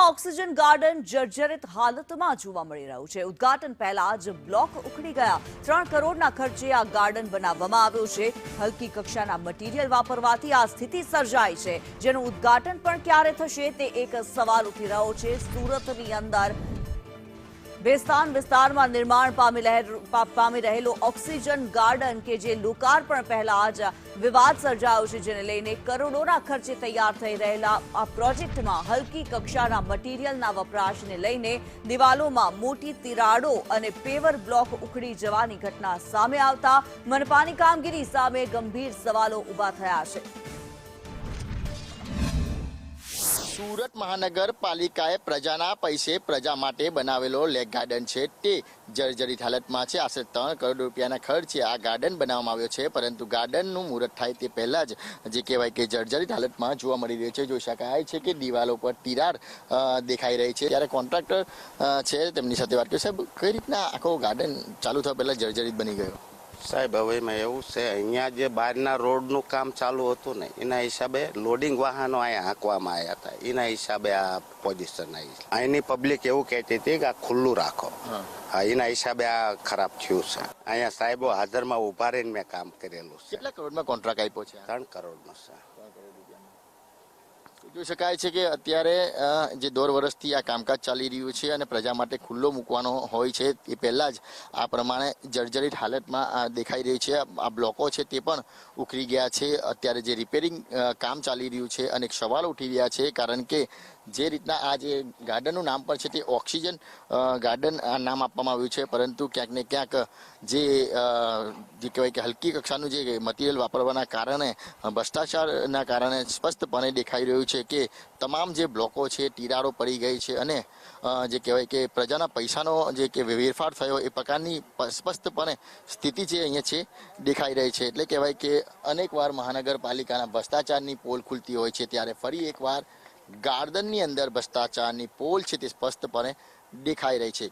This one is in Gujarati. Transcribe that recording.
કરોડોમાં ઓક્સિજન ગાર્ડન જર્જરિત હાલતમાં જોવા મળી રહ્યું છે। ઉદ્ઘાટન પહેલા જ બ્લોક ઉખડી ગયા। 3 કરોડના ખર્ચે આ ગાર્ડન બનાવવામાં આવ્યું છે। હલકી કક્ષાના મટીરીયલ વાપરવાથી આ સ્થિતિ સર્જાઈ છે, જેનું ઉદ્ઘાટન પણ ક્યારે થશે તે એક સવાલ ઉઠી રહ્યો છે। સુરતની અંદર બેસ્તાન વિસ્તારમાં નિર્માણ પામી રહેલું ઓક્સિજન ગાર્ડન કે જે લોકાર્પણ પહેલા જ વિવાદ સર્જાયો છે, જેને લઈને કરોડોના ખર્ચે તૈયાર થઈ રહેલા આ પ્રોજેક્ટમાં હલકી કક્ષાના મટીરીયલના વપરાશને લઈને દિવાલોમાં મોટી તિરાડો અને પેવર બ્લોક ઉખડી જવાની ઘટના સામે આવતા મનપાની કામગીરી સામે ગંભીર સવાલો ઊભા થયા છે। સુરત મહાનગરપાલિકાએ પ્રજાના પૈસે પ્રજા માટે બનાવેલો લેક ગાર્ડન છે તે જર્જરિત હાલતમાં છે। આશરે 3 કરોડ રૂપિયાના ખર્ચે આ ગાર્ડન બનાવવામાં આવ્યો છે, પરંતુ ગાર્ડનનું મુહૂર્ત થાય તે પહેલા જ જે કહેવાય કે જર્જરિત હાલતમાં જોવા મળી રહ્યું છે। જોઈ શકાય છે કે દિવાલો પર તિરાડ દેખાઈ રહી છે। ત્યારે કોન્ટ્રાક્ટર છે તેમની સાથે વાત કરી। સાહેબ, કઈ રીતના આખો ગાર્ડન ચાલુ થવા પહેલા જર્જરિત બની ગયો? સાહેબ, હવે એમાં એવું છે, અહીંયા જે બહારના રોડનું કામ ચાલુ હતું ને એના હિસાબે લોડિંગ વાહનો અહીંયા હાંકવામાં આવ્યા હતા, એના હિસાબે આ પોઝિશન આવી છે। અહીંની પબ્લિક એવું કહેતી હતી કે આ ખુલ્લું રાખો, હા, એના હિસાબે આ ખરાબ થયું છે। અહીંયા સાહેબો હાજરમાં ઉભા રહીને મેં કામ કરેલું છે। કેટલા કરોડમાં કોન્ટ્રાક્ટ આપ્યો છે? 3 કરોડનો છે। જોઈ શકાય છે કે અત્યારે જે 1.5 વર્ષથી આ કામકાજ ચાલી રહ્યું છે અને પ્રજા માટે ખુલ્લો મૂકવાનો હોય છે એ પહેલાં જ આ પ્રમાણે જર્જરિત હાલતમાં દેખાઈ રહી છે। આ બ્લોકો છે તે પણ ઉખડી ગયા છે। અત્યારે જે રિપેરિંગ કામ ચાલી રહ્યું છે, અનેક સવાલો ઉઠી રહ્યા છે, કારણ કે જે રીતના આ જે ગાર્ડનનું નામ પણ છે તે ઓક્સિજન ગાર્ડન નામ આપવામાં આવ્યું છે, પરંતુ ક્યાંક ને ક્યાંક જે કહેવાય કે હલકી કક્ષાનું જે મટીરિયલ વાપરવાના કારણે ભ્રષ્ટાચારના કારણે સ્પષ્ટપણે દેખાઈ રહ્યું છે કે તમામ જે બ્લોકો છે તિરાડો પડી ગઈ છે અને જે કહેવાય કે પ્રજાના પૈસાનો જે કે વેરફાર થયો એ પ્રકારની સ્પષ્ટપણે સ્થિતિ જે અહીંયા છે દેખાઈ રહી છે। એટલે કહેવાય કે અનેકવાર મહાનગરપાલિકાના ભ્રષ્ટાચારની પોલ ખુલતી હોય છે, ત્યારે ફરી એકવાર ગાર્ડનની અંદર ભ્રષ્ટાચારની પોલ છે તે સ્પષ્ટપણે દેખાઈ રહી છે।